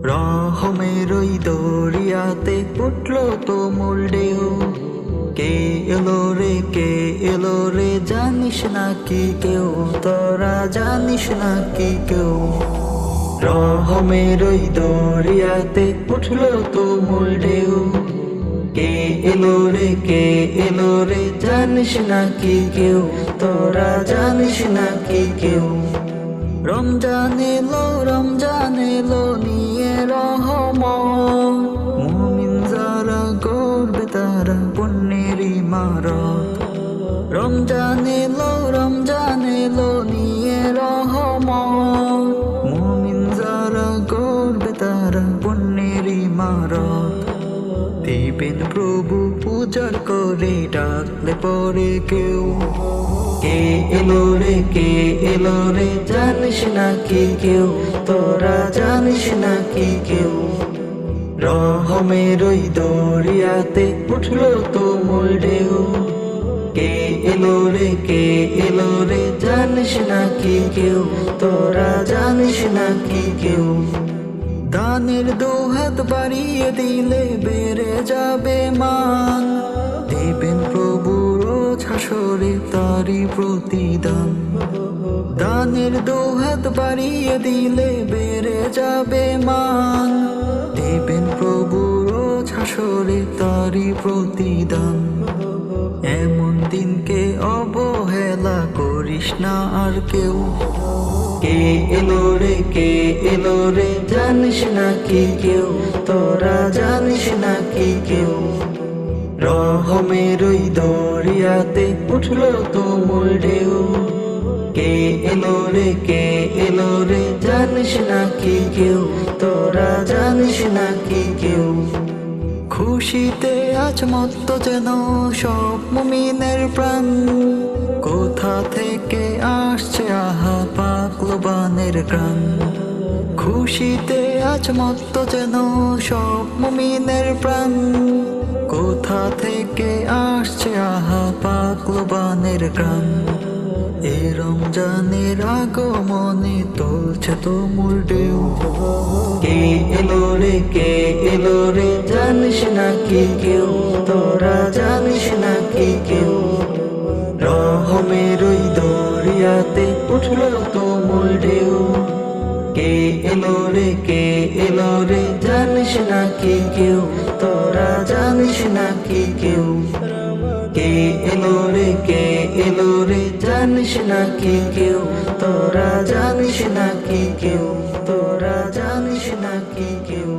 রহমের ওই দরিয়াতে উঠলো তুমুল ঢেউ। কে এলো রে জানিস নাকি কেউ, তোরা জানিস নাকি কেউ? রহমের ওই দরিয়াতে উঠলো তুমুল ঢেউ। কে এলো রে জানিস নাকি কেউ, তোরা জানিস নাকি কেউ? রমজান এলো নিয়ে রহমত, মুমিন যারা করবে তারা পুণ্যের ইমারত। রমজান এলো নিয়ে রহমত, মুমিন যারা করবে তারা পুণ্যের ইমারত। দিবেন প্রভু পূজার করে ডাকলে পরে কেউ। কে এলো রে জানিস নাকি কেউ, তোরা জানিস নাকি কেউ? রহমের ওই দরিয়াতে উঠলো তুমুল ঢেউ। কে এলো রে জানিস নাকি কেউ, তোরা জানিস নাকি কেউ? দানের দুহাত বাড়িয়ে দিলে বেড়ে যাবে মান, দেবেন প্রভু রোজ হাসরে তারি প্রতিদান। দানের দুহাত বাড়িয়ে দিলে বেড়ে যাবে মান, দেবেন প্রভু রোজ হাসরে তারি প্রতিদান। এমন দিনকে অবহেলা করিস না আর কেউ। কে এলো রে জানিস নাকি কেউ, তোরা জানিস নাকি কেউ? রহমের ওই দরিয়াতে উঠলো তুমুল ঢেউ। কে এলো রে জানিস নাকি কেউ, তোরা জানিস নাকি কেউ? খুশিতে আজ মত্ত যেন সব মুমিনের প্রাণ, কোথা থেকে আসছে আহা পাকলবানের গান। খুশিতে আজ মত্ত যেন সব মুমিনের প্রাণ, কোথা থেকে আসছে আহা পাকলবানের গান। এ রমজানের আগমনে তুলছে তুমুল ঢেউ। কে এলো রে জানিস নাকি কেউ, তোরা জানিস নাকি কেউ? রহমের ওই দরিয়াতে উঠলো তুমুল ঢেউ। কে এলো রে জানিস নাকি কেউ, তোরা জানিস নাকি কেউ? কে এলো রে জানিস নাকি কেউ, তোরা জানিস নাকি কেউ? তোরা জানিস নাকি কেউ?